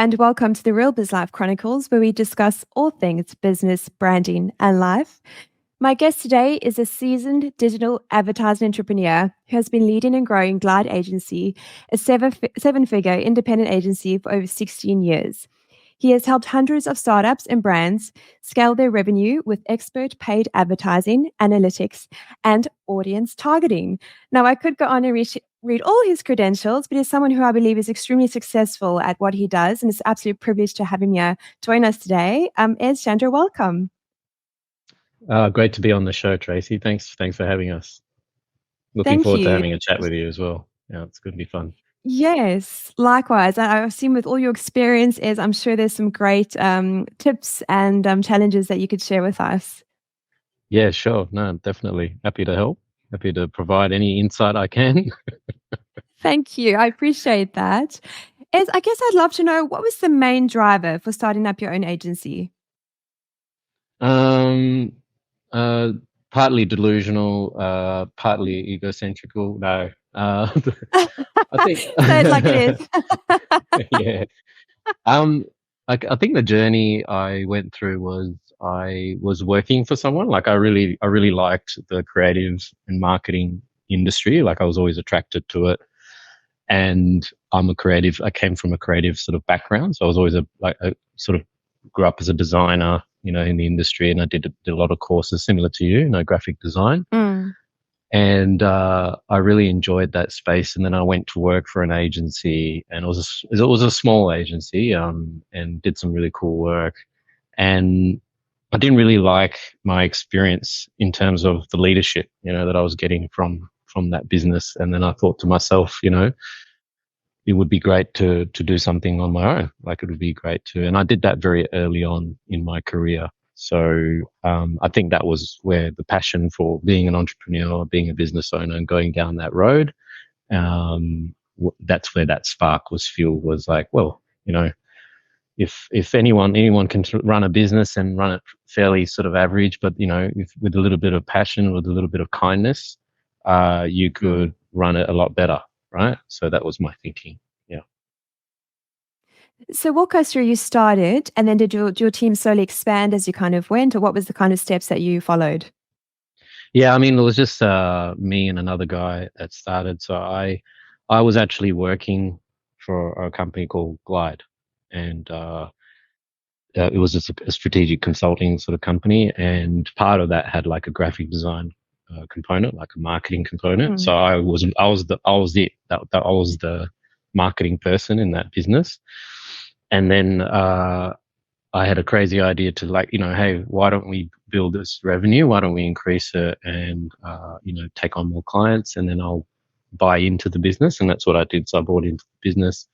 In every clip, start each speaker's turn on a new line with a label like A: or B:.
A: and welcome to the Real Biz Life Chronicles, where we discuss all things business, branding, and life. My guest today is a seasoned digital advertising entrepreneur who has been leading and growing Glide Agency, a seven-figure independent agency for over 16 years. He has helped hundreds of startups and brands scale their revenue with expert paid advertising, analytics, and audience targeting. Now, I could go on and read all his credentials, but he's someone who I believe is extremely successful at what he does, and it's an absolute privilege to have him here join us today. Es Chandra, welcome.
B: Great to be on the show, Tracy. Thanks for having us. Looking
A: Thank
B: forward to
A: you.
B: having a chat with you as well. Yeah, it's going to be fun.
A: Yes, likewise. I've seen with all your experience is I'm sure there's some great tips and challenges that you could share with us.
B: Yeah, sure. No, definitely. Happy to help. Happy to provide any insight I can.
A: Thank you. I appreciate that. I guess I'd love to know, what was the main driver for starting up your own agency?
B: Um, Partly delusional, partly egocentrical. No, I think.
A: Say it like it is.
B: Yeah. I think the journey I went through was I was working for someone. Like I really liked the creative and marketing industry. Like I was always attracted to it. And I'm a creative. I came from a creative sort of background, so I was always a sort of grew up as a designer, in the industry, and I did a lot of courses similar to you, graphic design.
A: Mm.
B: And I really enjoyed that space. And then I went to work for an agency, and it was a small agency, and did some really cool work. And I didn't really like my experience in terms of the leadership, that I was getting from that business. And then I thought to myself, it would be great to do something on my own. Like it would be great to, and I did that very early on in my career. So I think that was where the passion for being an entrepreneur, being a business owner, and going down that road, that's where that spark was fueled. Was like, well, if anyone can run a business and run it fairly sort of average, but with a little bit of passion, with a little bit of kindness, you could run it a lot better, right? So that was my thinking. Yeah.
A: So walk us through, you started, and then did your team slowly expand as you kind of went, or what was the kind of steps that you followed?
B: Yeah, I mean, it was just me and another guy that started. So I was actually working for a company called Glide, and it was a strategic consulting sort of company, and part of that had like a graphic design component, like a marketing component. So I was the marketing person in that business, and then I had a crazy idea to hey, why don't we build this revenue? Why don't we increase it and take on more clients, and then I'll buy into the business. And that's what I did. So I bought into the business.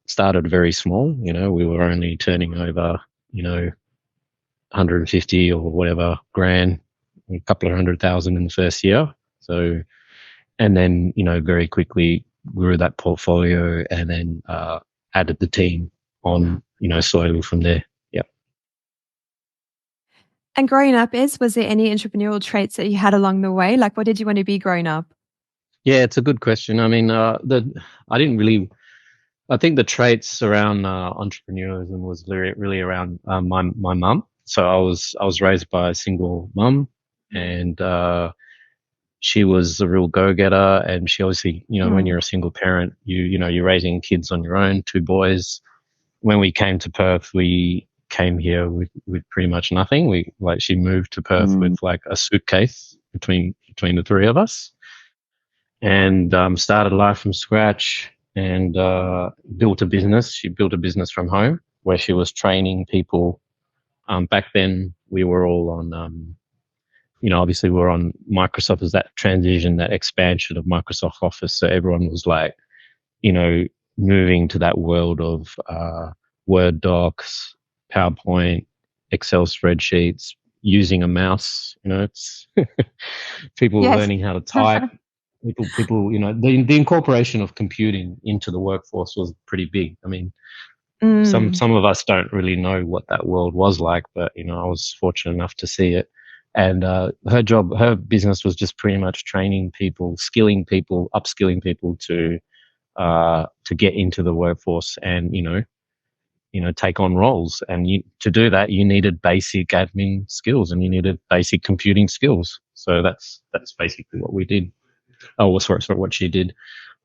B: Started very small. We were only turning over 150 or whatever grand, a couple of 100,000 in the first year. So, and then very quickly grew that portfolio, and then added the team on slowly from there. Yeah.
A: And growing up, was there any entrepreneurial traits that you had along the way? Like, what did you want to be growing up?
B: Yeah, it's a good question. I mean, I didn't really. I think the traits around entrepreneurialism was really around my mum. So I was raised by a single mum, and she was a real go-getter. And she obviously, when you're a single parent, you're raising kids on your own, two boys. When we came to Perth, we came here with pretty much nothing. She moved to Perth with like a suitcase between the three of us, and started life from scratch, and built a business. She built a business from home where she was training people. Back then, we were all on, obviously we were on Microsoft as that transition, that expansion of Microsoft Office. So everyone was like, moving to that world of Word docs, PowerPoint, Excel spreadsheets, using a mouse. It's people learning how to type. People, the incorporation of computing into the workforce was pretty big. I mean, some of us don't really know what that world was like, but I was fortunate enough to see it. And her business was just pretty much training people, skilling people, upskilling people to to get into the workforce and take on roles. And to do that, you needed basic admin skills and you needed basic computing skills. So that's basically what we did. Oh, sorry, what she did.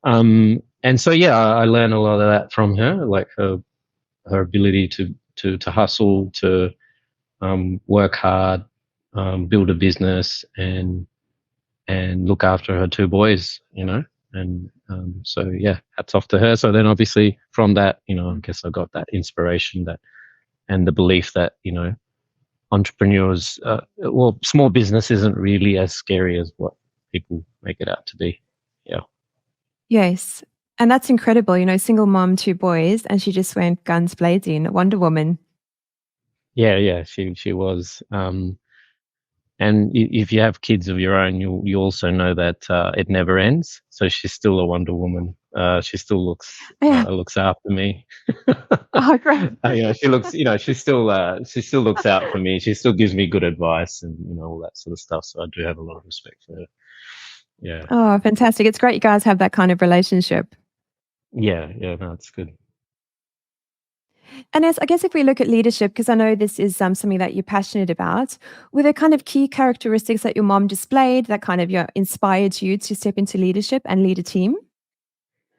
B: And so yeah, I learned a lot of that from her, like her ability to hustle, to work hard, build a business, and look after her two boys, and so yeah, hats off to her. So then obviously from that, I guess I got that inspiration, that and the belief that entrepreneurs, small business isn't really as scary as what people make it out to be. Yeah.
A: Yes. And that's incredible, single mom, two boys, and she just went guns blazing, Wonder Woman.
B: Yeah, she was. And if you have kids of your own, you also know that it never ends. So she's still a Wonder Woman. She still
A: Yeah.
B: looks after me.
A: Oh, great.
B: She looks. She still looks out for me. She still gives me good advice and all that sort of stuff. So I do have a lot of respect for her. Yeah.
A: Oh, fantastic. It's great you guys have that kind of relationship.
B: Yeah. No, it's good.
A: And I guess if we look at leadership, because I know this is something that you're passionate about, were there kind of key characteristics that your mom displayed that kind of inspired you to step into leadership and lead a team?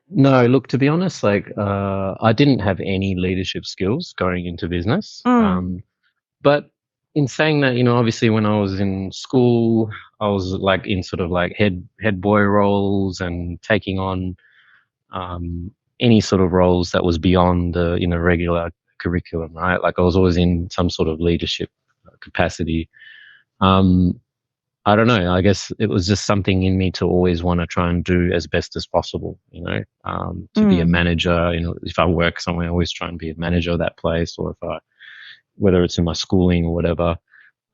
B: No, look, to be honest, like I didn't have any leadership skills going into business.
A: Mm,
B: But in saying that, obviously when I was in school, I was like in sort of like head boy roles and taking on any sort of roles that was beyond the regular curriculum, right? Like I was always in some sort of leadership capacity. Um, I don't know. I guess it was just something in me to always want to try and do as best as possible, to be a
A: mm,
B: manager. If I work somewhere, I always try and be a manager of that place, or whether it's in my schooling or whatever.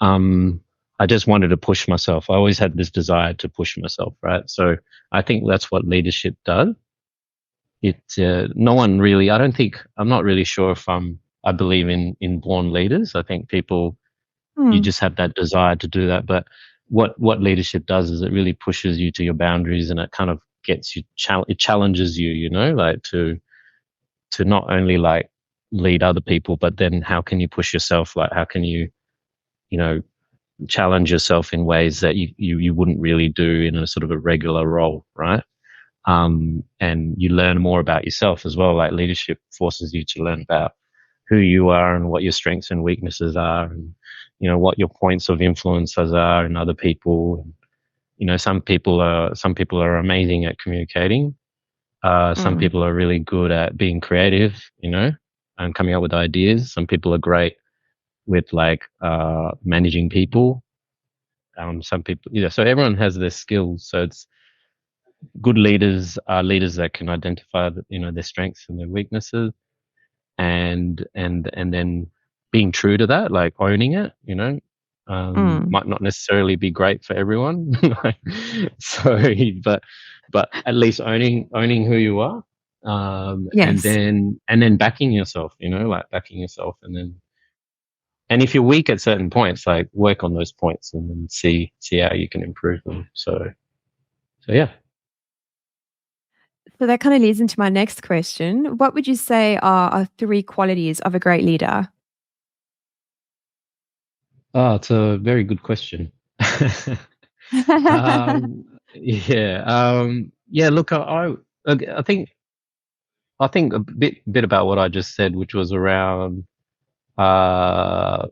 B: I just wanted to push myself. I always had this desire to push myself, right? So I think that's what leadership does. No one really, I'm not really sure if I believe in born leaders. I think you
A: mm,
B: just have that desire to do that. But what leadership does is it really pushes you to your boundaries, and it kind of gets you, it challenges you, like to not only like lead other people, but then how can you push yourself? Like how can you know, challenge yourself in ways that you wouldn't really do in a sort of a regular role, right? And you learn more about yourself as well. Like leadership forces you to learn about who you are and what your strengths and weaknesses are, and what your points of influences are in other people. And, some people are amazing at communicating. Some
A: mm.
B: people are really good at being creative, and coming up with ideas. Some people are great with like managing people. Some people, so everyone has their skills. So it's good leaders are leaders that can identify, their strengths and their weaknesses, and then being true to that, like owning it.
A: Mm.
B: Might not necessarily be great for everyone. so, but at least owning who you are, and
A: Yes.
B: then backing yourself. Like backing yourself, and if you're weak at certain points, like work on those points and then see how you can improve them. So yeah.
A: So that kind of leads into my next question. What would you say are three qualities of a great leader?
B: Oh, it's a very good question. Yeah. Yeah. Look, I think a bit about what I just said, which was around uh,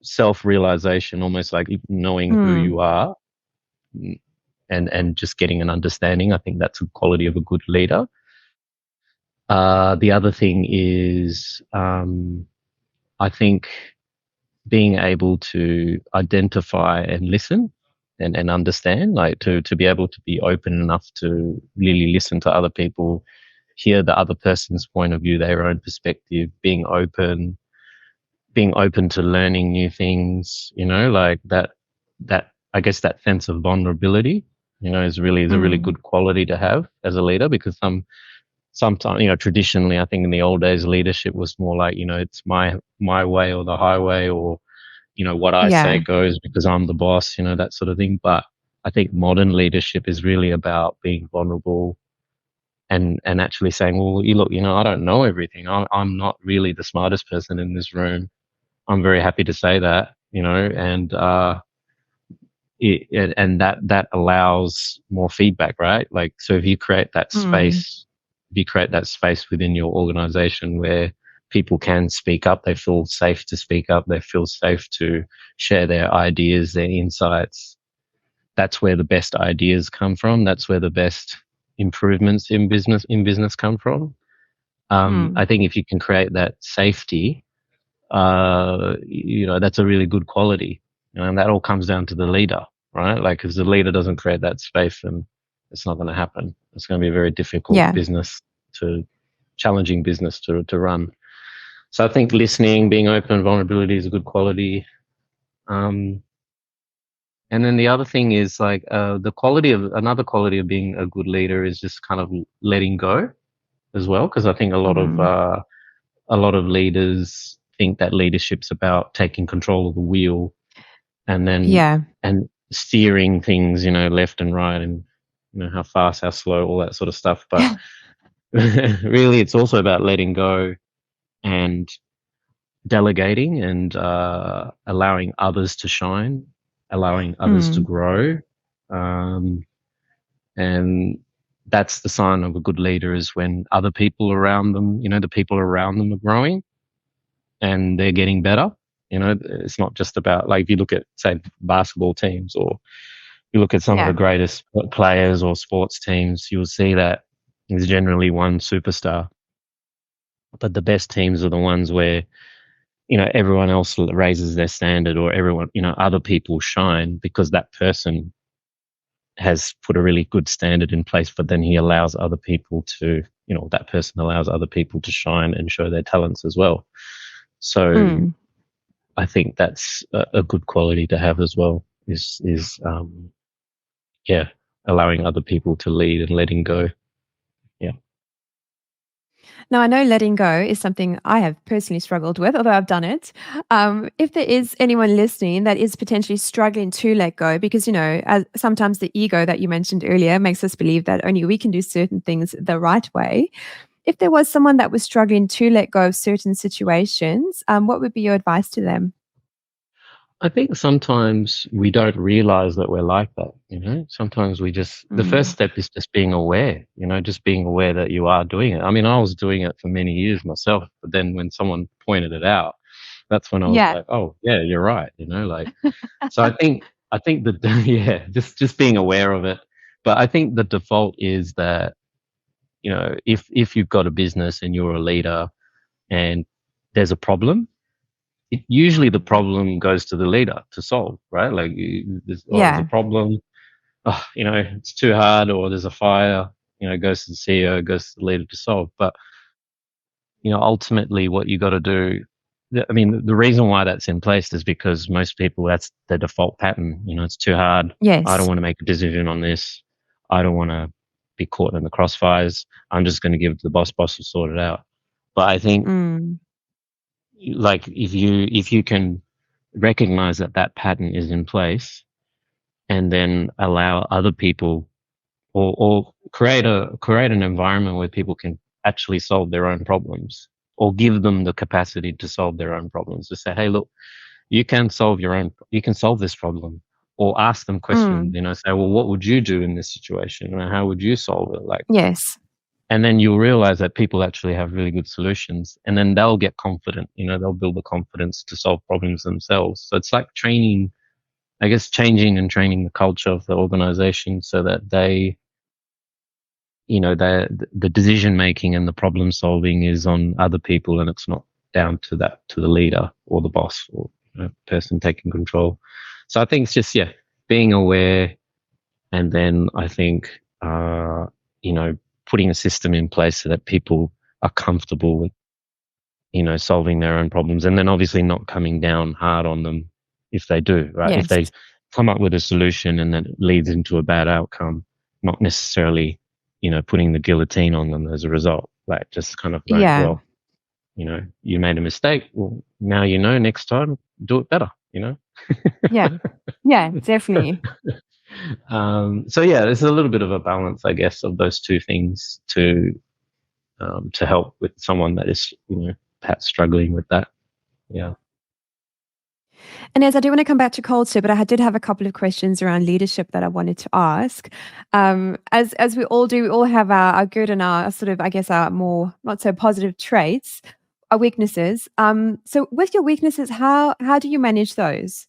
B: self-realization, almost like knowing who
A: Mm,
B: you are, mm, and just getting an understanding. I think that's a quality of a good leader. The other thing is, I think being able to identify and listen and understand, like to be able to be open enough to really listen to other people, hear the other person's point of view, their own perspective, being open to learning new things, like that I guess that sense of vulnerability, is a really
A: mm.
B: good quality to have as a leader, because sometimes, traditionally, I think in the old days, leadership was more like, it's my way or the highway, or what I say
A: Yeah.
B: goes because I'm the boss, that sort of thing. But I think modern leadership is really about being vulnerable and actually saying, well, you look, I don't know everything. I'm not really the smartest person in this room. I'm very happy to say that, and and that allows more feedback, right? Like, so if you create that
A: Mm.
B: space, within your organization where people can speak up, they feel safe to speak up, they feel safe to share their ideas, their insights. That's where the best ideas come from. That's where the best improvements in business come from.
A: Mm.
B: I think if you can create that safety, that's a really good quality. And that all comes down to the leader, right? Like, if the leader doesn't create that space, then it's not going to happen. It's going to be a very difficult
A: Yeah.
B: challenging business to run. So I think listening, being open, vulnerability is a good quality. Um, and then the other thing is like another quality of being a good leader is just kind of letting go as well, because I think
A: Mm.
B: a lot of leaders think that leadership's about taking control of the wheel and then
A: Yeah.
B: and steering things, left and right, and how fast, how slow, all that sort of stuff. But really, it's also about letting go and delegating and allowing others to shine, allowing others to
A: Mm.
B: grow, um, and that's the sign of a good leader is when other people around them, the people around them are growing and they're getting better. It's not just about, like, if you look at, say, basketball teams, or you look at some of the
A: Yeah.
B: greatest players or sports teams, you'll see that there's generally one superstar. But the best teams are the ones where, everyone else raises their standard, or everyone, other people shine because that person has put a really good standard in place, but then he allows other people to, that person allows other people to shine and show their talents as well. So
A: Mm.
B: I think that's a good quality to have as well. Yeah, allowing other people to lead and letting go. Yeah.
A: Now, I know letting go is something I have personally struggled with, although I've done it. If there is anyone listening that is potentially struggling to let go, because, sometimes the ego that you mentioned earlier makes us believe that only we can do certain things the right way. If there was someone that was struggling to let go of certain situations, what would be your advice to them?
B: I think sometimes we don't realize that we're like that. Sometimes the first
A: Mm.
B: step is just being aware, just being aware that you are doing it. I mean, I was doing it for many years myself, but then when someone pointed it out, that's when I was
A: Yeah.
B: like, oh, yeah, you're right. Like, so I think that, yeah, just being aware of it. But I think the default is that, if you've got a business and you're a leader and there's a problem, usually the problem goes to the leader to solve, right? Like, there's a
A: Yeah.
B: problem, it's too hard, or there's a fire, it goes to the CEO, goes to the leader to solve. But, ultimately what you got to do, I mean, the reason why that's in place is because most people, that's their default pattern. It's too hard. I don't
A: Yes.
B: want to make a decision on this. I don't want to be caught in the crossfires. I'm just going to give it to the boss. Boss will sort it out. But I think,
A: Mm.
B: like, if you can recognize that that pattern is in place, and then allow other people, or create an environment where people can actually solve their own problems, or give them the capacity to solve their own problems, to say, hey, look, you can solve this problem, or ask them questions,
A: Mm.
B: say, well, what would you do in this situation, and how would you solve it, like.
A: Yes.
B: And then you'll realize that people actually have really good solutions, and then they'll get confident, they'll build the confidence to solve problems themselves. So it's like training, I guess, changing and training the culture of the organization so that they, the decision making and the problem solving is on other people, and it's not down to the leader or the boss, or person taking control. So I think it's just, yeah, being aware, and then I think, putting a system in place so that people are comfortable with, solving their own problems, and then obviously not coming down hard on them if they do, right? If
A: Yes.
B: they come up with a solution and then it leads into a bad outcome, not necessarily, putting the guillotine on them as a result, like, just kind of going,
A: Yeah.
B: well, you made a mistake. Well, now, next time, do it better.
A: Yeah. Yeah, definitely.
B: So yeah, there's a little bit of a balance, I guess, of those two things to help with someone that is, perhaps struggling with that. Yeah.
A: And as I do want to come back to culture, but I did have a couple of questions around leadership that I wanted to ask. As we all do, we all have our good and our sort of, I guess, our more not so positive traits, our weaknesses. So with your weaknesses, how do you manage those?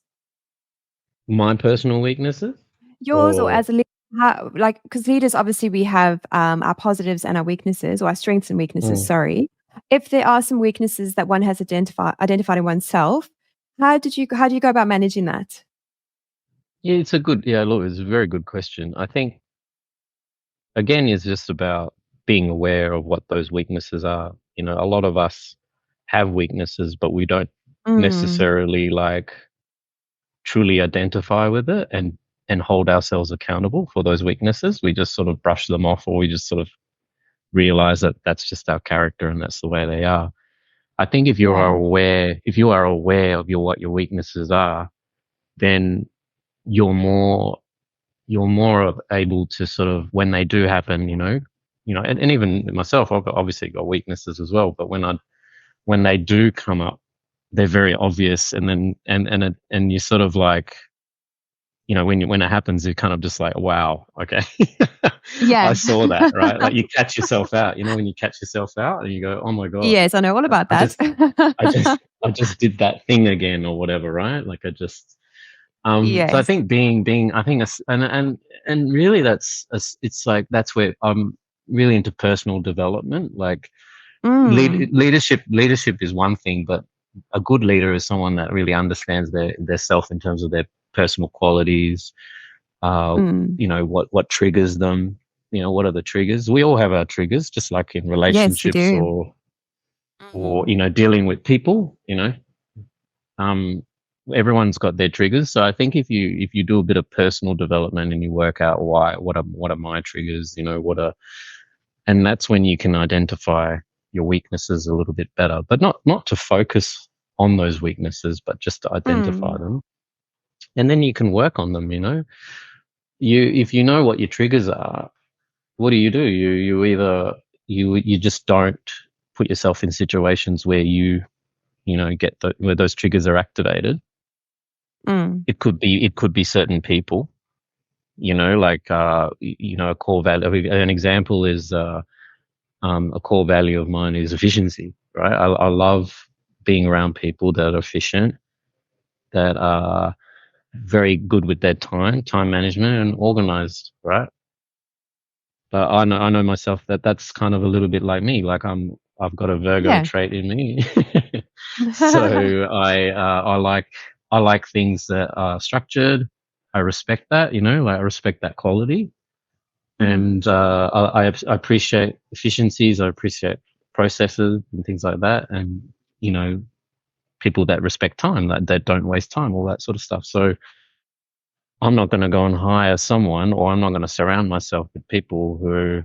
B: My personal weaknesses,
A: Yours or
B: or
A: as a leader, like because leaders obviously we have our positives and our weaknesses, or our strengths and weaknesses.
B: mm,
A: Sorry, if there are some weaknesses that one has identified in oneself, how do you go about managing that?
B: yeah, look, it's a very good question. I think again, it's just about being aware of what those weaknesses are. A lot of us have weaknesses, but we don't
A: Mm,
B: necessarily like truly identify with it and hold ourselves accountable for those weaknesses. We just sort of brush them off, or we just sort of realize that that's just our character and that's the way they are. I think
A: yeah.
B: if you are aware of what your weaknesses are, then you're more able to sort of, when they do happen, and even myself, obviously got weaknesses as well. But when they do come up, they're very obvious, and then and you sort of like, when it happens, you're kind of just like, wow, okay, I
A: Yeah.
B: saw that, right? Like you catch yourself out, when you catch yourself out and you go, oh my god,
A: Yes, I know all about
B: I
A: that.
B: just, I just, I just did that thing again or whatever, right? Like so I
A: Yes.
B: think I think, and really it's like, that's where I'm really into personal development. Like
A: Mm,
B: leadership is one thing, but a good leader is someone that really understands their self in terms of their personal qualities. Uh,
A: mm.
B: what triggers them. What are the triggers? We all have our triggers, just like in
A: Yes, we
B: relationships,
A: do.
B: or
A: Mhm.
B: dealing with people. Um, everyone's got their triggers. So I think if you do a bit of personal development and you work out what are my triggers, and that's when you can identify your weaknesses a little bit better, but not to focus on those weaknesses, but just to identify
A: Mm.
B: them, and then you can work on them. If you know what your triggers are, what do? You either you just don't put yourself in situations where get where those triggers are activated.
A: Mm.
B: It could be certain people, like a core value. An example is a core value of mine is efficiency, right? I love being around people that are efficient, that are very good with their time management and organized, right? But I know myself that that's kind of a little bit like me. Like I've got a Virgo
A: Yeah.
B: trait in me, so I like things that are structured. I respect that, like I respect that quality,
A: Mhm.
B: and I appreciate efficiencies. I appreciate processes and things like that, and you know, people that respect time, that don't waste time, all that sort of stuff. So I'm not going to go and hire someone, or I'm not going to surround myself with people who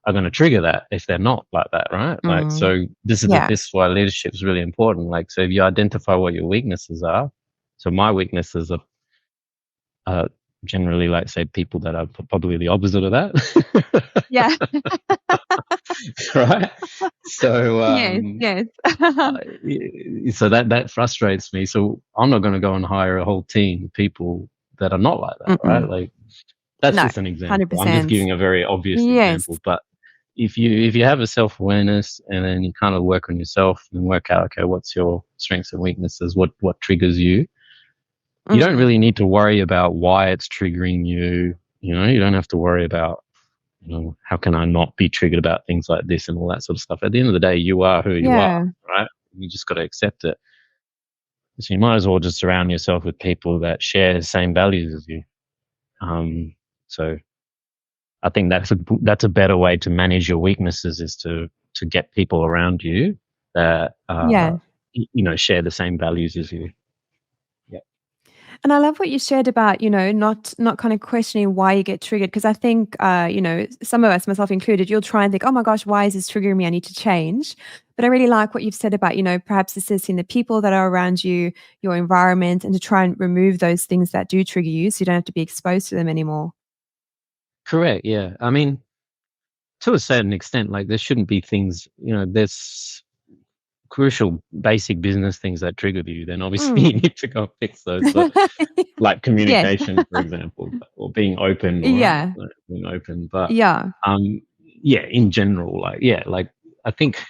B: are going to trigger that if they're not like that, right? Like,
A: Mm.
B: so
A: Yeah.
B: this is why leadership is really important. Like, so if you identify what your weaknesses are, so my weaknesses are generally, like, say, people that are probably the opposite of that,
A: Yeah.
B: right? So,
A: Yes, yes.
B: uh, so that frustrates me. So I'm not going to go and hire a whole team of people that are not like that, right?
A: Mm-mm.
B: Like, that's
A: No,
B: just an example. I'm just
A: 100%.
B: giving a very obvious
A: Yes.
B: example, but if you have a self awareness and then you kind of work on yourself and work out, okay, what's your strengths and weaknesses, what triggers you, you don't
A: Mm.
B: really need to worry about why it's triggering you. You don't have to worry about, how can I not be triggered about things like this and all that sort of stuff. At the end of the day, you are who you are,
A: Yeah.
B: right? You just got to accept it. So you might as well just surround yourself with people that share the same values as you. Um, so I think that's a better way to manage your weaknesses, is to get people around you that
A: Yeah.
B: share the same values as you. Yeah.
A: And I love what you shared about, not kind of questioning why you get triggered. Because I think, some of us, myself included, you'll try and think, oh my gosh, why is this triggering me? I need to change. But I really like what you've said about, perhaps assessing the people that are around you, your environment, and to try and remove those things that do trigger you so you don't have to be exposed to them anymore.
B: Correct. Yeah. I mean, to a certain extent, like there shouldn't be things, there's crucial basic business things that trigger you, then obviously you
A: Mm.
B: need to go fix those. But like
A: Yes.
B: communication, for example, or being open, all right,
A: Yeah.
B: like being open. But
A: Yeah.
B: um, yeah, in general, like I think,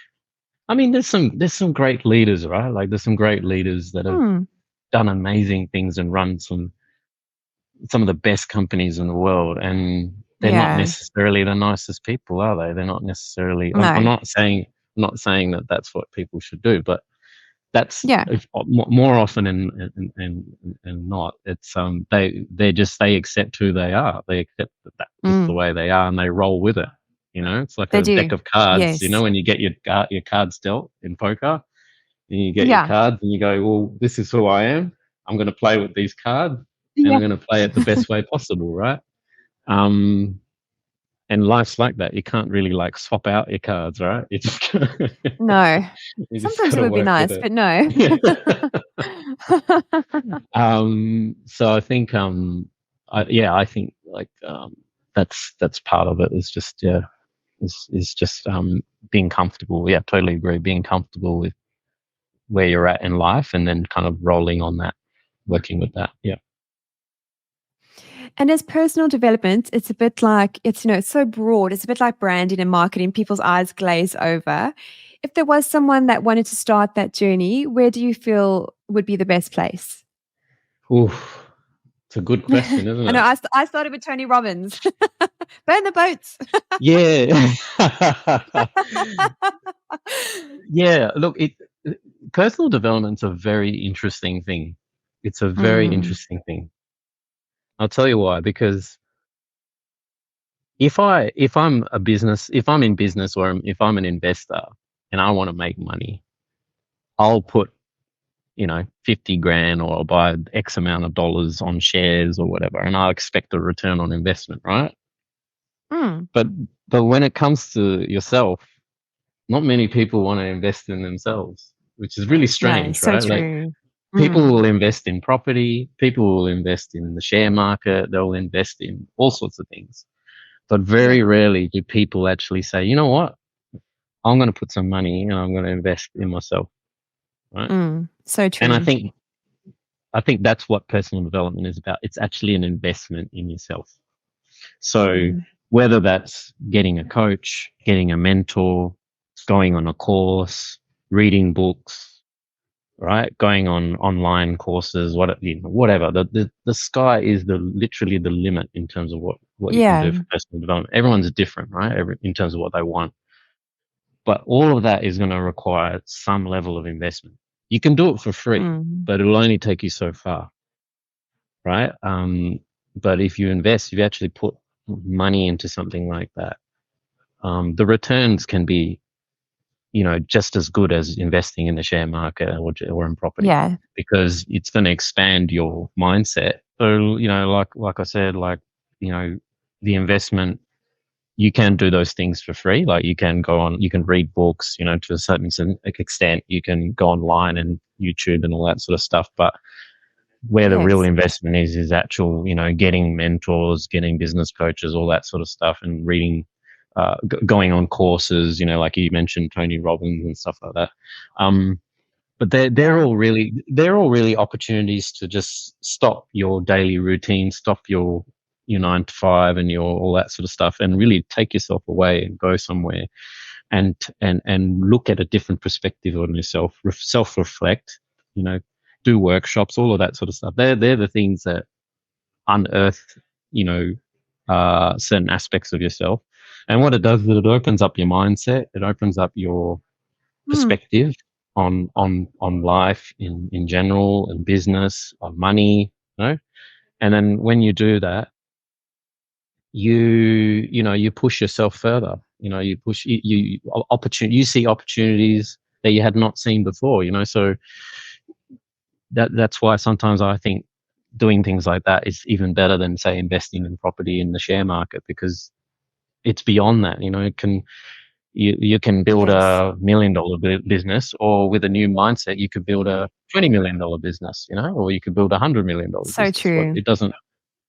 B: I mean, there's some great leaders, right? Like there's some great leaders that have
A: Mm.
B: done amazing things and run some of the best companies in the world, and they're not
A: Yeah.
B: necessarily the nicest people, are they? They're not necessarily. I'm
A: No.
B: not saying that that's what people should do, but that's
A: Yeah.
B: more often and not. It's they accept who they are. They accept that that's just the
A: Mm.
B: way they are, and they roll with it. It's like
A: They
B: a deck
A: do.
B: of cards.
A: Yes.
B: When you get your cards dealt in poker, and you get your
A: Yeah.
B: cards, and you go, well, this is who I am. I'm going to play with these cards, and I'm
A: Yeah.
B: going to play it the best way possible, right? Um, and life's like that. You can't really like swap out your cards, right? You just
A: No.
B: you just
A: Sometimes
B: got
A: it
B: to
A: would be
B: work with
A: nice,
B: it.
A: but no.
B: Yeah. So I think, I think like that's part of it. Is just is just being comfortable. Yeah, totally agree. Being comfortable with where you're at in life, and then kind of rolling on that, working with that. Yeah.
A: And as personal development, it's a bit like it's so broad. It's a bit like branding and marketing. People's eyes glaze over. If there was someone that wanted to start that journey, where do you feel would be the best place?
B: Oof, it's a good question, isn't
A: I know
B: it?
A: I started with Tony Robbins. Burn the boats.
B: Yeah. Yeah. Look, personal development's a very interesting thing. It's a very
A: Mm,
B: interesting thing. I'll tell you why. Because if I'm in business, or if I'm an investor and I want to make money, I'll put 50 grand, or I'll buy X amount of dollars on shares or whatever, and I'll expect a return on investment, right?
A: mm.
B: But when it comes to yourself, not many people want to invest in themselves, which is really
A: No,
B: strange,
A: so
B: right? Like
A: true.
B: people
A: Mm,
B: will invest in property, people will invest in the share market, they'll invest in all sorts of things. But
A: yeah.
B: very rarely do people actually say, you know what, I'm going to put some money and I'm going to invest in myself, right?
A: So
B: And I
A: true.
B: think I think that's what personal development is about. It's actually an investment in yourself. So
A: Mm,
B: whether that's getting a coach, getting a mentor, going on a course, reading books, right? Going on online courses, whatever. The sky is literally the limit in terms of what you can
A: yeah.
B: do for personal development. Everyone's different, right? In terms of what they want. But all of that is going to require some level of investment. You can do it for free,
A: Mm,
B: but it'll only take you so far, right? But if you invest, if you actually put money into something like that, the returns can be, just as good as investing in the share market, or in property,
A: yeah.
B: because it's going to expand your mindset. So, like I said, like, you know, the investment, you can do those things for free. Like you can read books, to a certain extent, you can go online and YouTube and all that sort of stuff. But where the real
A: Yes.
B: investment is actual, getting mentors, getting business coaches, all that sort of stuff, and reading, going on courses, like you mentioned, Tony Robbins and stuff like that. But
A: Yeah.
B: they're all really opportunities to just stop your daily routine, stop your 9 to 5 and your all that sort of stuff, and really take yourself away and go somewhere, and look at a different perspective on yourself, self reflect, you know, do workshops, all of that sort of stuff. They're the things that unearth, you know, certain aspects of yourself. And what it does is it opens up your mindset. It opens up your
A: Mm,
B: perspective on life in general, and business, on money, And then when you do that, you push yourself further. You push opportunity. You see opportunities that you had not seen before. So that's why sometimes I think doing things like that is even better than, say, investing in property in the share market, because it's beyond that. It can you can build
A: Yes.
B: a $1 million business, or with a new mindset, you could build a $20 million business, or you could build $100 million
A: So
B: business. What
A: true.
B: it doesn't,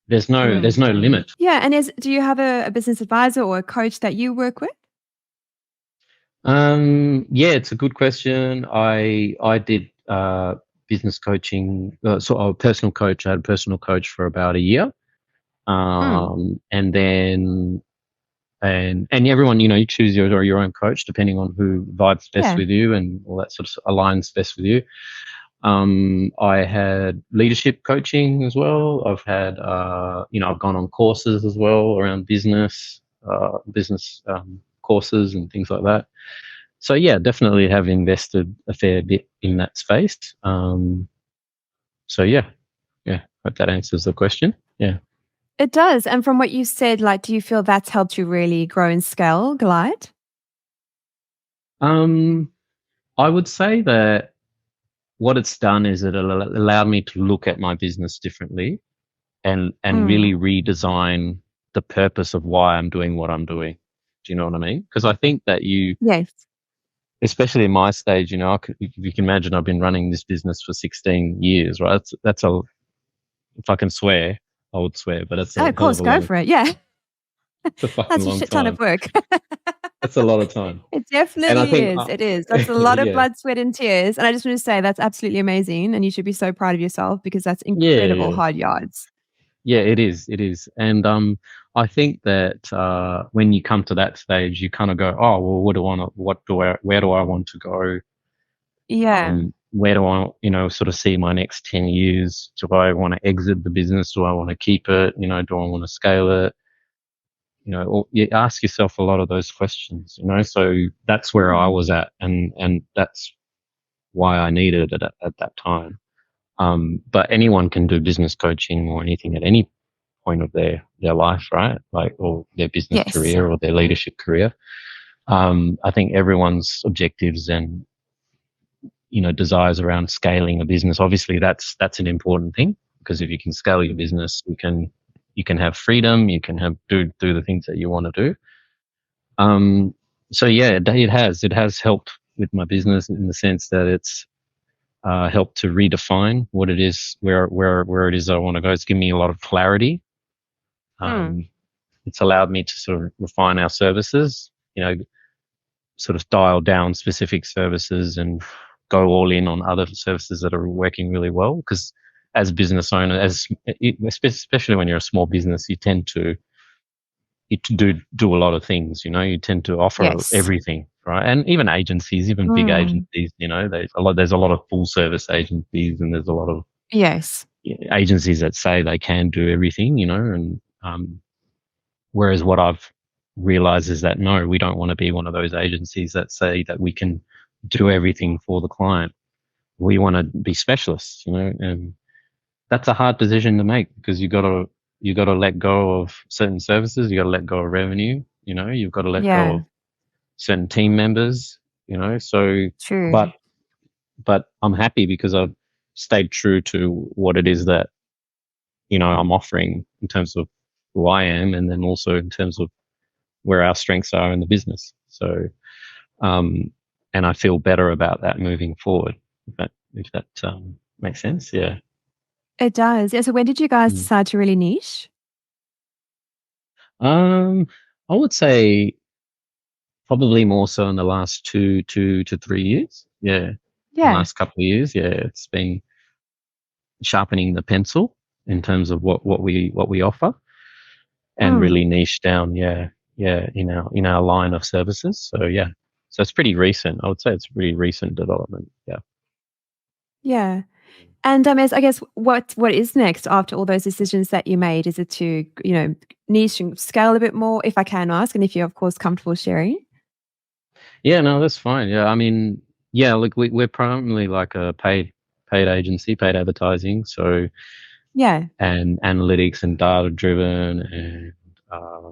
B: there's no limit.
A: Yeah. And do you have a business advisor or a coach that you work with?
B: Yeah, it's a good question. I did business coaching, personal coach. I had a personal coach for about a year,
A: Mm.
B: and then and everyone, you choose your own coach depending on who vibes best
A: Yeah.
B: with you and all that sort of aligns best with you. I had leadership coaching as well. I've had, I've gone on courses as well around business courses and things like that. So yeah, definitely have invested a fair bit in that space. So yeah, hope that answers the question. Yeah.
A: It does. And from what you said, like, do you feel that's helped you really grow and scale Glide?
B: Um, I would say that what it's done is it allowed me to look at my business differently, and
A: Mm.
B: really redesign the purpose of why I'm doing what I'm doing. Do you know what I mean? Because I think that
A: Yes.
B: especially in my stage, if you can imagine, I've been running this business for 16 years, right? If I can swear, I would swear, but it's
A: Oh,
B: a
A: of
B: hell of
A: course,
B: a
A: go
B: long,
A: for it. Yeah.
B: it's a fucking
A: That's a
B: long
A: shit ton of
B: time.
A: work.
B: That's a lot of time.
A: It
B: And I
A: definitely
B: think,
A: is. It is. That's a lot of
B: yeah,
A: blood, sweat, and tears. And I just want to say that's absolutely amazing. And you should be so proud of yourself because that's
B: yeah,
A: incredible
B: yeah.
A: hard yards.
B: Yeah, it is. It is. And I think that when you come to that stage, you kind of go, oh, well, where do I want to go?
A: Yeah.
B: Where do I, sort of see my next 10 years? Do I want to exit the business? Do I want to keep it? Do I want to scale it? Or you ask yourself a lot of those questions, so that's where I
A: Mm.
B: was at. And that's why I needed it at that time. But anyone can do business coaching or anything at any point of their life, right? Like, or their business
A: Yes.
B: career or their leadership career. I think everyone's objectives and desires around scaling a business, obviously that's an important thing, because if you can scale your business, you can have freedom, you can do the things that you want to do. Um, so yeah, it has helped with my business in the sense that it's helped to redefine what it is, where it is I want to go. It's given me a lot of clarity.
A: Mm.
B: Um, it's allowed me to sort of refine our services, sort of dial down specific services and go all in on other services that are working really well. Because as business owner, especially when you're a small business, you do a lot of things. You tend to offer
A: Yes.
B: everything, right? And even agencies, even big
A: Mm.
B: agencies, there's a lot of full service agencies, and there's a lot of
A: Yes.
B: agencies that say they can do everything, and whereas what I've realized is that no, we don't want to be one of those agencies that say that we can do everything for the client. We want to be specialists, and that's a hard decision to make, because you got to let go of certain services, you got to let go of revenue, you've got to let go
A: Yeah.
B: of certain team members, so
A: True.
B: but I'm happy because I've stayed true to what it is that I'm offering in terms of who I am, and then also in terms of where our strengths are in the business. So, um, and I feel better about that moving forward. If that makes sense, yeah.
A: It does. Yeah. So when did you guys
B: Mm.
A: decide to really niche?
B: Um, I would say probably more so in the last 2 to 3 years. Yeah, the
A: Yeah.
B: last couple of years. Yeah, it's been sharpening the pencil in terms of what we offer, and
A: Mm.
B: really niche down. Yeah, yeah, in our line of services. So yeah, so it's pretty recent. I would say it's pretty recent development. Yeah.
A: Yeah. And I guess what is next after all those decisions that you made? Is it to, niche and scale a bit more, if I can ask, and if you're of course comfortable sharing?
B: Yeah, no, that's fine. Yeah, I mean, yeah, look, we're primarily like a paid agency, paid advertising, so,
A: Yeah.
B: and analytics and data driven, and uh,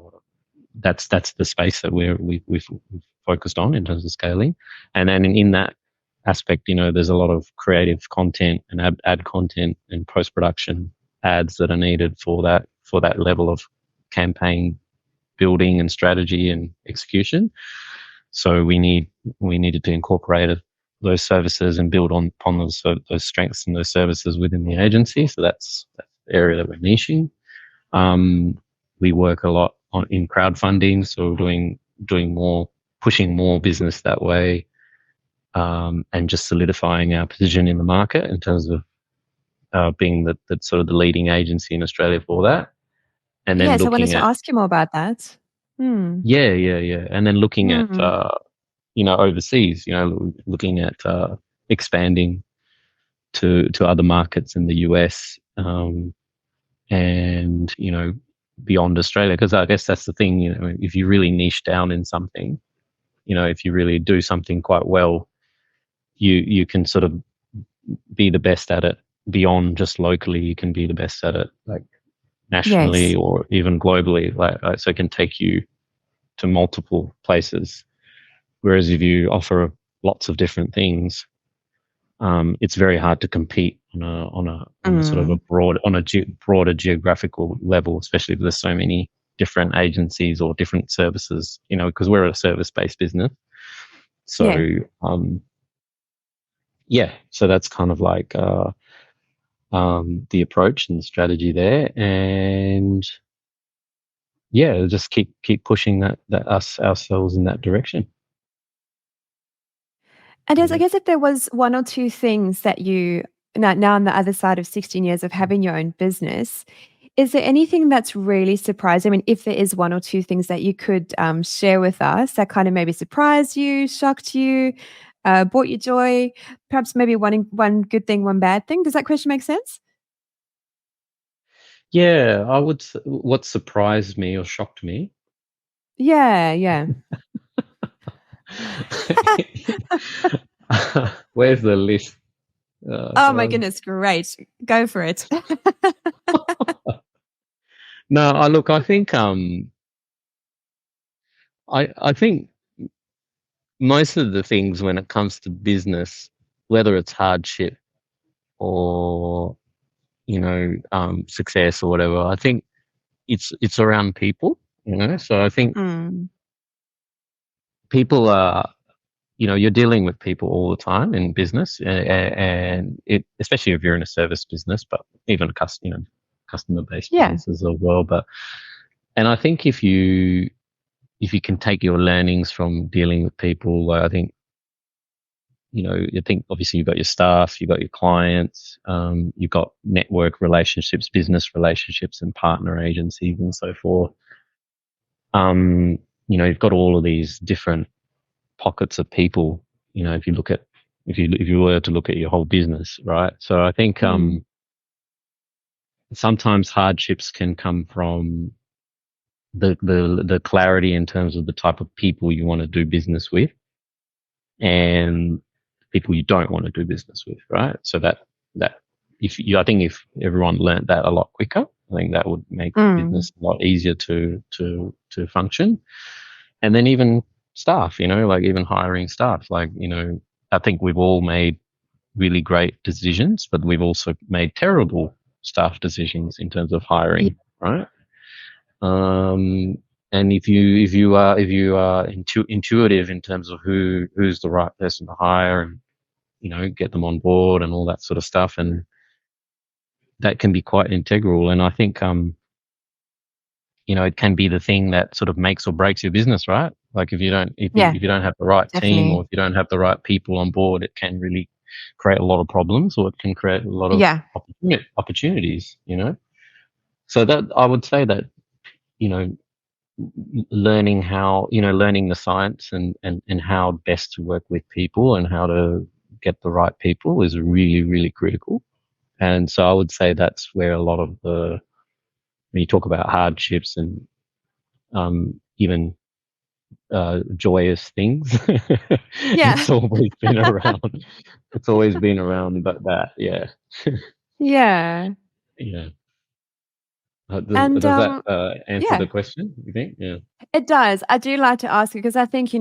B: that's the space that we've focused on in terms of scaling. And then in that aspect, there's a lot of creative content and ad content and post production ads that are needed for that level of campaign building and strategy and execution. So we needed to incorporate those services and build upon those strengths and those services within the agency. So that's the area that we're niching. We work a lot in crowdfunding, so doing more, pushing more business that way, and just solidifying our position in the market in terms of being the sort of the leading agency in Australia for that. And then
A: Yes, I wanted
B: looking
A: to
B: at
A: ask you more about that. Hmm.
B: yeah, and then looking at
A: Hmm.
B: overseas, looking at expanding to other markets in the US, and beyond Australia, because I guess that's the thing. If you really niche down in something, if you really do something quite well, you can sort of be the best at it beyond just locally. You can be the best at it like nationally
A: Yes.
B: or even globally. So it can take you to multiple places. Whereas if you offer lots of different things, it's very hard to compete on a sort of a
A: Mm.
B: broader geographical level, especially if there's so many different agencies or different services. Because we're a service-based business. So
A: Yeah.
B: yeah, so that's kind of like the approach and the strategy there, and yeah, just keep pushing that ourselves in that direction.
A: And I
B: Yeah.
A: guess if there was one or two things that you now on the other side of 16 years of having your own business, is there anything that's really surprised? I mean, if there is one or two things that you could share with us that kind of maybe surprised you, shocked you, brought you joy, perhaps maybe one good thing, one bad thing. Does that question make sense?
B: Yeah, what surprised me or shocked me.
A: Yeah, yeah.
B: Where's the list?
A: Oh my
B: God.
A: goodness, great. Go for it.
B: No, I think I think most of the things when it comes to business, whether it's hardship or success or whatever, I think it's around people. So I think
A: Mm,
B: people are, you're dealing with people all the time in business, and it, especially if you're in a service business, but even customer based
A: yeah.
B: businesses as well. And I think if you can take your learnings from dealing with people, like I think, you think obviously you've got your staff, you've got your clients, you've got network relationships, business relationships, and partner agencies and so forth. Um, you've got all of these different pockets of people. If you look at if you were to look at your whole business, right? So I think
A: Mm,
B: sometimes hardships can come from the clarity in terms of the type of people you want to do business with and people you don't want to do business with, right? So that I think if everyone learned that a lot quicker, I think that would make
A: mm.
B: business a lot easier to function. And then even staff, like even hiring staff, like I think we've all made really great decisions, but we've also made terrible staff decisions in terms of
A: Yeah.
B: hiring, right? Um, and if you are intuitive in terms of who's the right person to hire and get them on board and all that sort of stuff, and that can be quite integral. And I think it can be the thing that sort of makes or breaks your business, right? Like if you don't if you
A: Yeah,
B: if you don't have the right team or
A: definitely.
B: if you don't have the right people on board, it can really create a lot of problems, or it can create a lot of
A: Yeah.
B: opportunities. So that I would say that you know learning the science and how best to work with people and how to get the right people is really, really critical. And so I would say that's where a lot of when you talk about hardships and even joyous things,
A: Yeah.
B: it's always been around. It's always been around, but that, yeah,
A: Yeah.
B: yeah.
A: And
B: Does that answer
A: yeah,
B: the question? You think? Yeah.
A: it does. I do like to ask you because I think,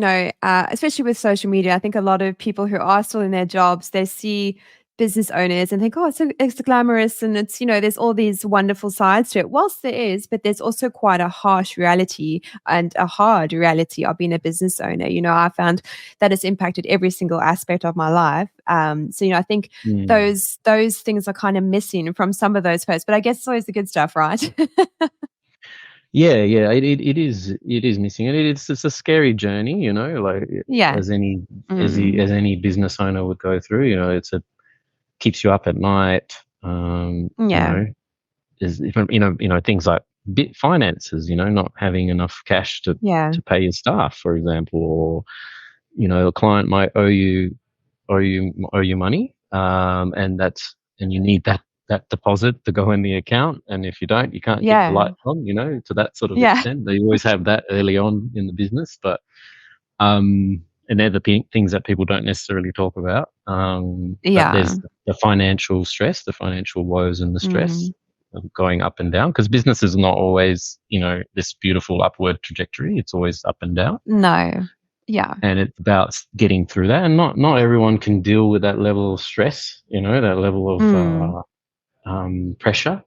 A: especially with social media, I think a lot of people who are still in their jobs, they see business owners and think, oh, it's glamorous and it's, there's all these wonderful sides to it. Whilst there is, but there's also quite a harsh reality and a hard reality of being a business owner. I found that it's impacted every single aspect of my life. So, I think
B: Mm.
A: those things are kind of missing from some of those posts, but I guess it's always the good stuff, right?
B: Yeah, yeah, it is missing, and it's a scary journey, like
A: Yeah.
B: as any
A: Mm.
B: as any business owner would go through. Keeps you up at night.
A: Yeah.
B: Is things like finances. Not having enough cash to
A: Yeah.
B: pay your staff, for example, or a client might owe you money, and you need that deposit to go in the account, and if you don't, you can't keep the
A: Yeah.
B: lights on, to that sort of
A: Yeah.
B: extent. They always have that early on in the business, but and they're the things that people don't necessarily talk about. But
A: Yeah.
B: there's the financial stress, the financial woes, and the stress
A: Mm.
B: of going up and down, because business is not always, this beautiful upward trajectory. It's always up and down,
A: No. Yeah.
B: and it's about getting through that. And not everyone can deal with that level of stress, that level of
A: Mm.
B: pressure.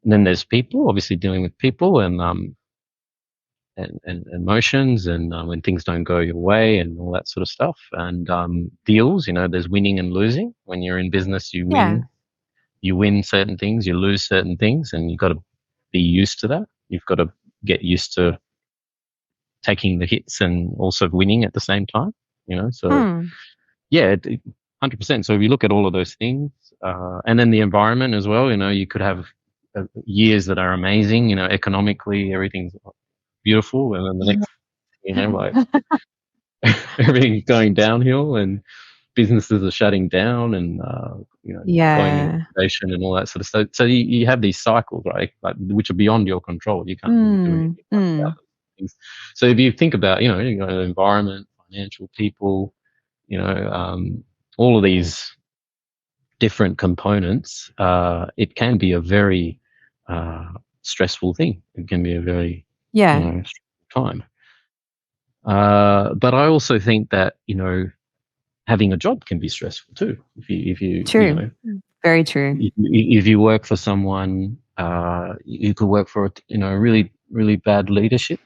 B: And then there's people, obviously dealing with people, and emotions, and when things don't go your way, and all that sort of stuff, and deals. There's winning and losing. When you're in business,
A: Yeah.
B: you win certain things, you lose certain things, and you've got to be used to that. You've got to get used to taking the hits and also winning at the same time. So
A: Mm.
B: yeah, 100%. So if you look at all of those things, and then the environment as well, you could have years that are amazing. Economically, everything's beautiful, and then the
A: Yeah.
B: next, like everything's going downhill, and businesses are shutting down, and going into
A: Yeah.
B: liquidation and all that sort of stuff. So you have these cycles, right? Like, which are beyond your control. You can't really do
A: Mm.
B: anything about
A: Mm.
B: those things. So if you think about, the environment, financial, people, you know, um, all of these different components, it can be a very stressful thing. It can be a very,
A: Yeah.
B: stressful time. But I also think that, having a job can be stressful too.
A: True. Very true.
B: If you work for someone, you could work for really really bad leadership.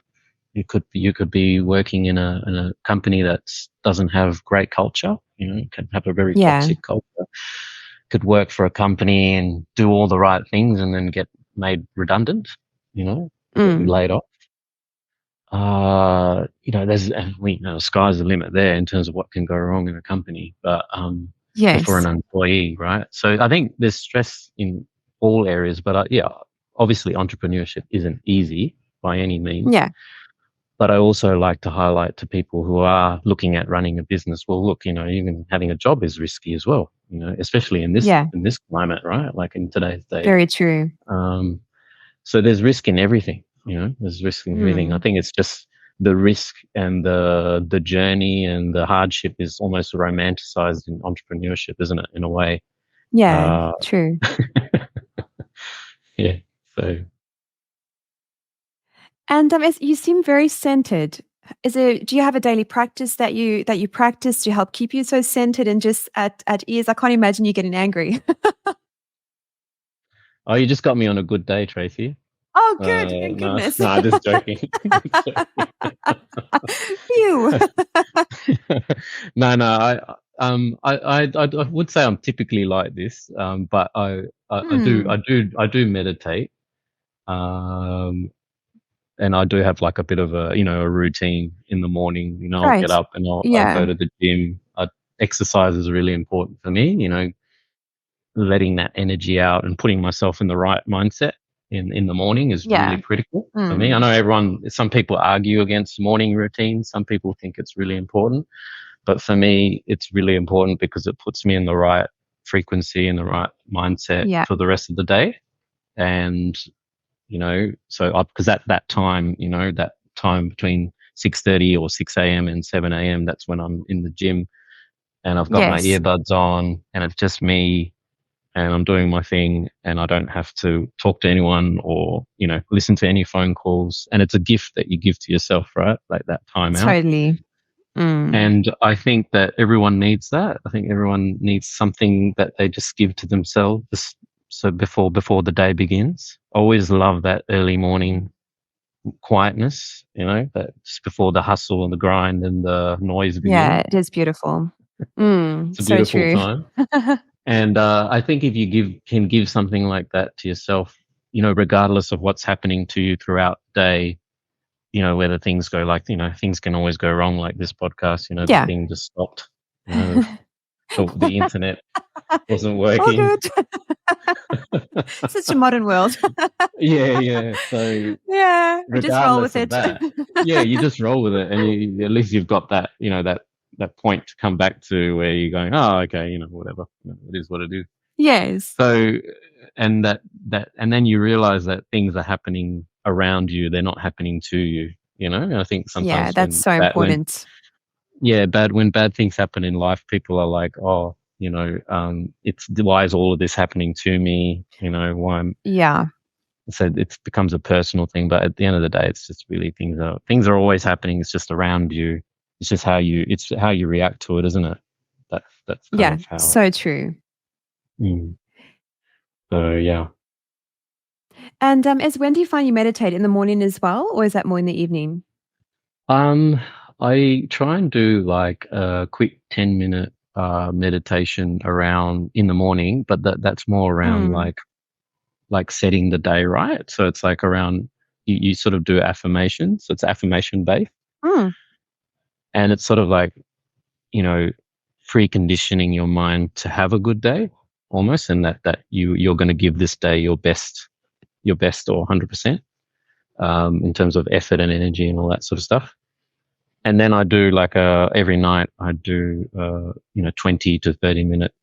B: You could be working in a company that doesn't have great culture. Can have a very
A: Yeah.
B: toxic culture. Could work for a company and do all the right things and then get made redundant. Get
A: Mm.
B: laid off. We know sky's the limit there in terms of what can go wrong in a company, but for an
A: Yes.
B: employee, right? So I think there's stress in all areas, but yeah, obviously entrepreneurship isn't easy by any means.
A: Yeah.
B: But I also like to highlight to people who are looking at running a business. Well, look, even having a job is risky as well. Especially in this
A: Yeah.
B: in this climate, right? Like in today's day.
A: Very true.
B: Um, so there's risk in everything. There's risk in everything. I
A: Mm.
B: think it's just the risk and the journey and the hardship is almost romanticized in entrepreneurship, isn't it? In a way.
A: Yeah.
B: Uh,
A: True.
B: yeah. So
A: And you seem very centered. Do you have a daily practice that you practice to help keep you so centered and just at ease? I can't imagine you getting angry.
B: oh, you just got me on a good day, Tracy.
A: Oh, good. Thank
B: No,
A: goodness.
B: no, just joking.
A: Phew.
B: No, no. I would say I'm typically like this, but
A: Hmm.
B: I do meditate, um, and I do have like a bit of a routine in the morning. I'll get
A: Right.
B: up and I'll go
A: Yeah.
B: to the gym. Exercise is really important for me. Letting that energy out and putting myself in the right mindset in the morning is really
A: Yeah.
B: critical for me. I
A: Mm.
B: know some people argue against morning routines. Some people think it's really important. But for me, it's really important because it puts me in the right frequency and the right mindset
A: Yeah.
B: for the rest of the day. And, so because at that time, that time between 6:30 or 6 a.m. and 7 a.m., that's when I'm in the gym and I've got my
A: Yes.
B: earbuds on and it's just me and I'm doing my thing and I don't have to talk to anyone or, listen to any phone calls. And it's a gift that you give to yourself, right? Like that time out.
A: Totally. Mm.
B: And I think that everyone needs that. I think everyone needs something that they just give to themselves. So before the day begins, always love that early morning quietness, that just before the hustle and the grind and the noise
A: Yeah,
B: begin.
A: it is beautiful.
B: It's a
A: So
B: beautiful
A: true.
B: time. And I think if you can give something like that to yourself, regardless of what's happening to you throughout the day, whether things go like, things can always go wrong, like this podcast, the
A: Yeah.
B: thing just stopped, the internet wasn't
A: All
B: working.
A: good. Such a modern world.
B: Yeah, yeah. So
A: Yeah, we just roll
B: regardless
A: with
B: of
A: it.
B: that, yeah, you just roll with it, and at least you've got that, that point to come back to where you're going, oh, okay, whatever, it is what it is.
A: Yes.
B: So, and and then you realize that things are happening around you; they're not happening to you. And I think
A: Yeah,
B: sometimes
A: that's so important.
B: when bad things happen in life, people are like, oh, it's why is all of this happening to me? Why
A: Yeah.
B: so it becomes a personal thing, but at the end of the day, it's just really things are always happening. It's just around you. It's how you react to it, isn't it? That's kind
A: Yeah,
B: of how.
A: so true.
B: Mm. So yeah.
A: As when do you find you meditate in the morning as well, or is that more in the evening?
B: Um, I try and do like a quick 10-minute meditation around in the morning, but that's more around
A: Mm.
B: like setting the day right. So it's like around you sort of do affirmations. So it's affirmation based,
A: Mm.
B: and it's sort of like you know preconditioning your mind to have a good day almost, and that you're going to give this day your best or 100% in terms of effort and energy and all that sort of stuff. And then I do like every night I do 20 to 30 minute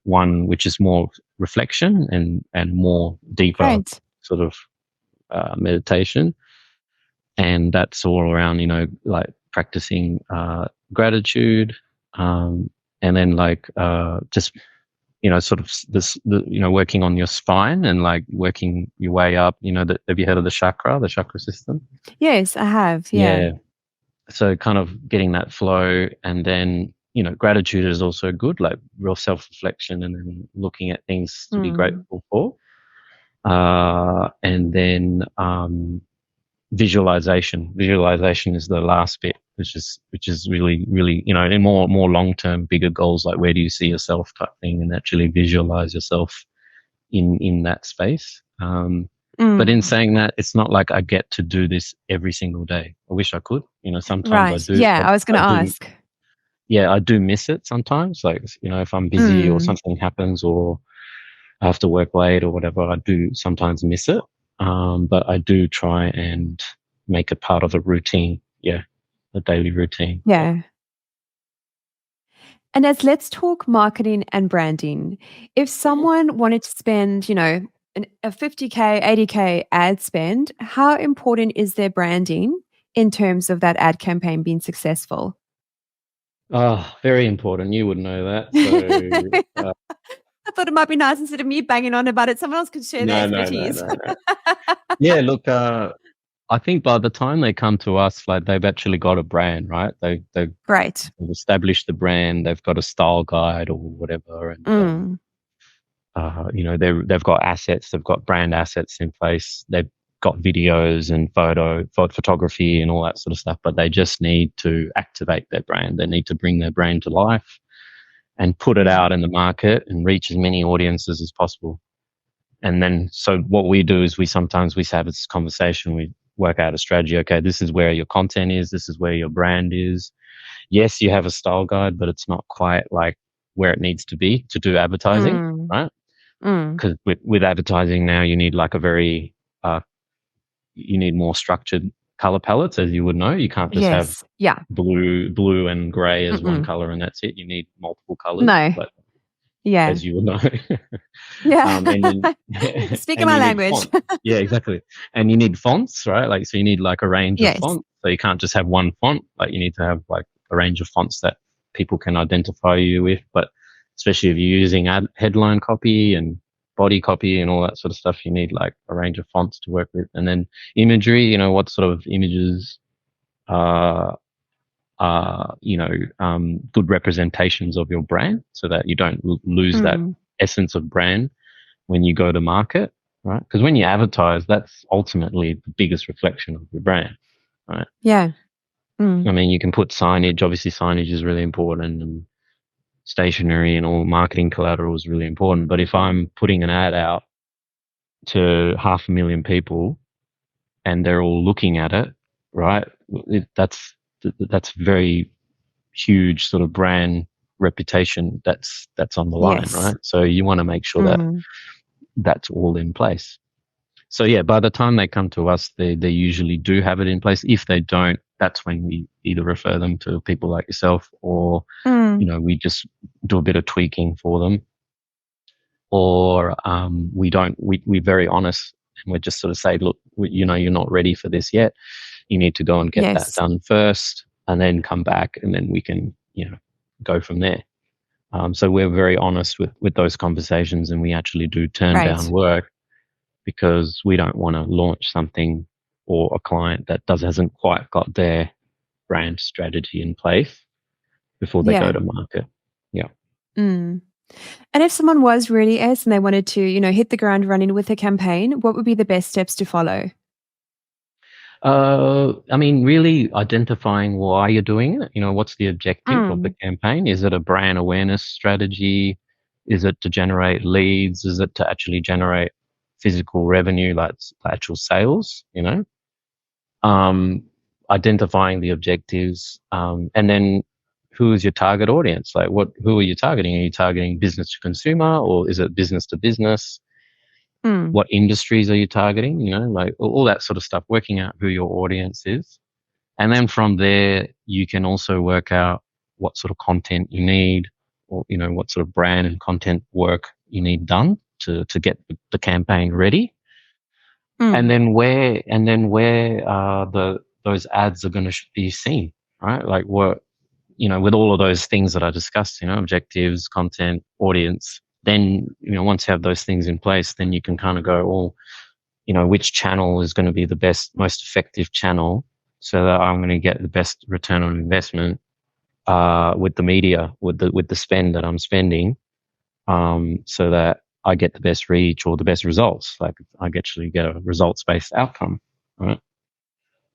B: one, which is more reflection and more deeper
A: Great.
B: sort of meditation. And that's all around, like practicing gratitude, and then like just sort of working on your spine and like working your way up. Have you heard of the chakra system?
A: Yes, I have. Yeah.
B: Yeah. So kind of getting that flow, and then gratitude is also good, like real self-reflection and then looking at things to be
A: Mm.
B: grateful for, and then visualization is the last bit, which is really really in more long-term bigger goals, like where do you see yourself type thing, and actually visualize yourself in that space. But in
A: Mm.
B: saying that, it's not like I get to do this every single day. I wish I could. Sometimes I
A: Right.
B: do.
A: Yeah, I was
B: I
A: gonna
B: do.
A: ask.
B: Yeah, I do miss it sometimes. Like, if I'm busy or
A: Mm.
B: something happens or I have to work late or whatever, I do sometimes miss it. But I do try and make it part of a routine. Yeah, a daily routine. Yeah.
A: Yeah. And let's talk marketing and branding. If someone wanted to spend, a 50K, 80K ad spend, how important is their branding in terms of that ad campaign being successful?
B: Oh, very important. You would know that. So,
A: I thought it might be nice instead of me banging on about it, someone else could share their
B: no, no, no,
A: expertise.
B: no, no. Yeah, look, I think by the time they come to us, like they've actually got a brand, right? They've
A: Great.
B: established the brand. They've got a style guide or whatever, and
A: Mm.
B: they've got assets. They've got brand assets in place. They've got videos and photography and all that sort of stuff. But they just need to activate their brand. They need to bring their brand to life and put it
A: Mm.
B: out in the market and reach as many audiences as possible. And then, so what we do is we have this conversation. We work out a strategy. Okay, this is where your content is. This is where your brand is. Yes, you have a style guide, but it's not quite like where it needs to be to do advertising,
A: Mm.
B: right?
A: Mm.
B: Because with advertising now, you need like uh, you need more structured color palettes, as you would know. You can't just have
A: Yes. Yeah.
B: blue and gray as one
A: Mm-mm.
B: color and that's it. You need multiple colors,
A: No.
B: like
A: Yeah.
B: as you would know.
A: Yeah.
B: And then
A: Speaking
B: and
A: my
B: you need
A: language.
B: fonts. Yeah, exactly. And you need fonts, right? Like, so you need like a range of
A: Yes.
B: fonts. So you can't just have one font. Like, you need to have like a range of fonts that people can identify you with. But especially if you're using headline copy and body copy and all that sort of stuff, you need like a range of fonts to work with. And then imagery, what sort of images uh, good representations of your brand so that you don't lose that
A: Mm.
B: essence of brand when you go to market, right? Because when you advertise, that's ultimately the biggest reflection of your brand, right?
A: Yeah. Mm.
B: I mean, you can put signage. Obviously, signage is really important, and stationery and all marketing collateral is really important. But if I'm putting an ad out to 500,000 people and they're all looking at it, right? That's very huge sort of brand reputation that's on the line,
A: Yes.
B: right? So you want to make sure that
A: Mm.
B: that's all in place. So yeah, by the time they come to us, they usually do have it in place. If they don't, that's when we either refer them to people like yourself, or
A: Mm.
B: we just do a bit of tweaking for them, or we don't. We're very honest, and we just sort of say, look, you're not ready for this yet. You need to go and get that
A: Yes.
B: done first, and then come back, and then we can go from there. So we're very honest with those conversations, and we actually do turn down
A: Right.
B: work because we don't want to launch something or a client that hasn't quite got their brand strategy in place before they go
A: Yeah.
B: to market. Yeah.
A: Mm. And if someone was really S and they wanted to, hit the ground running with a campaign, what would be the best steps to follow?
B: I mean, really identifying why you're doing it. What's the objective of the
A: Mm.
B: campaign? Is it a brand awareness strategy? Is it to generate leads? Is it to actually generate physical revenue, like actual sales? Um, Identifying the objectives, and then who is your target audience? Like, who are you targeting? Are you targeting business to consumer, or is it business to business?
A: Mm.
B: What industries are you targeting? Like all that sort of stuff. Working out who your audience is, and then from there you can also work out what sort of content you need, or what sort of brand and content work you need done to get the campaign ready, and
A: Mm.
B: then where the those ads are going to be seen, right? Like what with all of those things that I discussed, objectives, content, audience. Then once you have those things in place, then you can kind of go, oh, which channel is going to be the best, most effective channel, so that I'm going to get the best return on investment with the media, with the spend that I'm spending, so that I get the best reach or the best results. Like I actually get a results based outcome, right?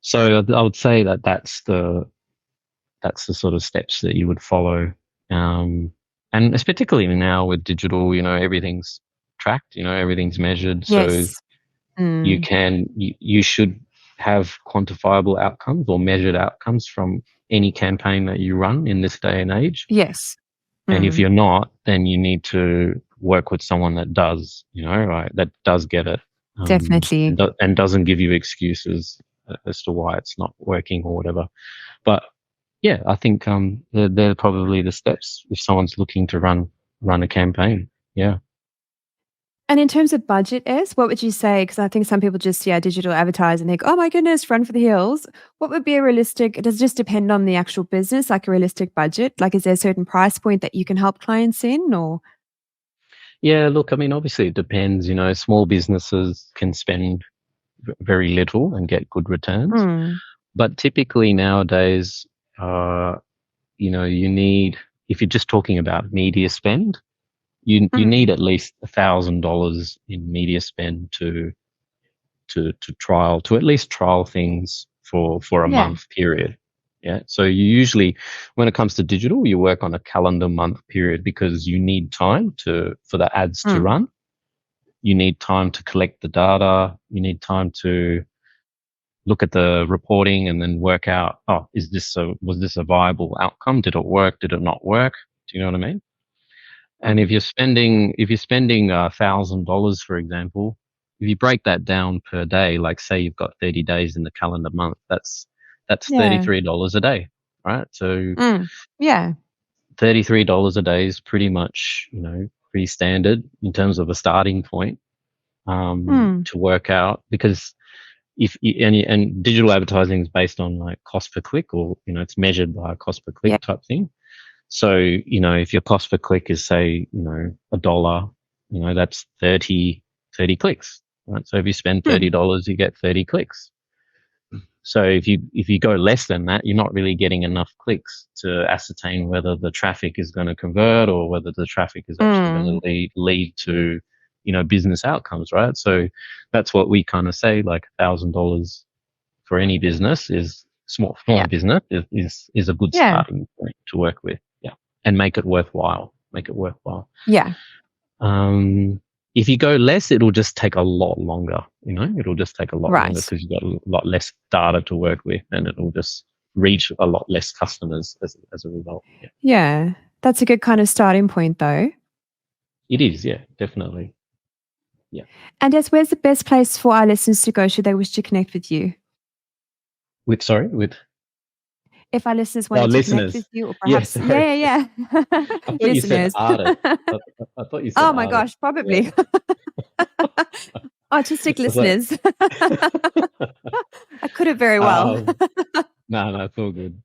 B: So I would say that that's the sort of steps that you would follow, and it's particularly now with digital. Everything's tracked. Everything's measured, so
A: Yes. Mm.
B: you should have quantifiable outcomes or measured outcomes from any campaign that you run in this day and age.
A: Yes.
B: And if
A: Mm.
B: you're not, then you need to work with someone that does, right, that does get it,
A: Definitely.
B: and doesn't give you excuses as to why it's not working or whatever. But yeah, I think they're probably the steps if someone's looking to run a campaign. Yeah.
A: And in terms of budget, what would you say? Because I think some people just, digital advertise and think, oh my goodness, run for the hills. What would be a realistic, does it just depend on the actual business, like a realistic budget? Like, is there a certain price point that you can help clients in or?
B: Yeah, look, I mean, obviously it depends. Small businesses can spend very little and get good returns.
A: Mm.
B: But typically nowadays, uh, you need, if you're just talking about media spend, you
A: Mm.
B: need at least $1,000 in media spend to trial, to at least trial things for a
A: Yeah.
B: month period. Yeah. So you usually, when it comes to digital, you work on a calendar month period because you need time for the ads to
A: Mm.
B: run. You need time to collect the data. You need time to look at the reporting and then work out, oh, was this a viable outcome? Did it work? Did it not work? Do you know what I mean? And if you're spending $1,000, for example, if you break that down per day, like say you've got 30 days in the calendar month, that's
A: Yeah.
B: $33 a day, right? So
A: Mm. Yeah.
B: $33 a day is pretty much, pretty standard in terms of a starting point,
A: Mm.
B: to work out, because and digital advertising is based on like cost per click, or it's measured by a cost per
A: Yeah.
B: click type thing. So if your cost per click is say $1, that's 30 clicks, right? So if you spend
A: Mm.
B: $30, you get 30 clicks. So if you go less than that, you're not really getting enough clicks to ascertain whether the traffic is going to convert or whether the traffic is actually going to lead to, business outcomes, right? So that's what we kind of say, like $1,000 for any business is small business is a good starting point to work with. Yeah. And make it worthwhile.
A: Yeah.
B: If you go less, it'll just take a lot longer. It'll just take a lot longer because you've got a lot less data to work with, and it'll just reach a lot less customers as a result.
A: Yeah. That's a good kind of starting point, though.
B: It is, yeah, definitely. Yeah.
A: And where's the best place for our listeners to go should they wish to connect with you?
B: With
A: if our listeners wanted to connect with you, or perhaps, yeah.
B: I thought you said artist. I thought you said
A: oh my gosh, probably. Yeah. Artistic listeners. I could have very well.
B: No, it's all good.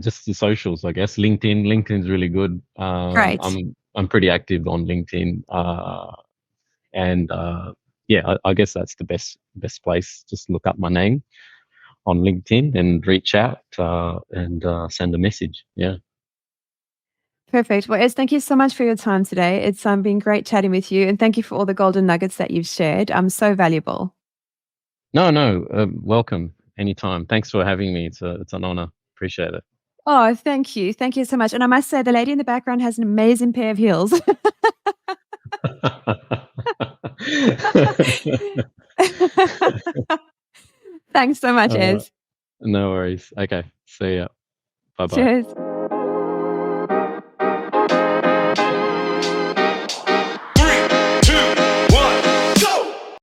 B: Just the socials, I guess. LinkedIn's really good.
A: Great.
B: I'm pretty active on LinkedIn, I guess that's the best place. Just look up my name on LinkedIn and reach out and send a message. Yeah.
A: Perfect. Well, Es, thank you so much for your time today. It's been great chatting with you, and thank you for all the golden nuggets that you've shared. So valuable.
B: No, welcome anytime. Thanks for having me. It's an honor. Appreciate it.
A: Oh, thank you. Thank you so much. And I must say, the lady in the background has an amazing pair of heels. Thanks so much, Ez.
B: No worries. Okay. See ya. Bye-bye.
A: Cheers.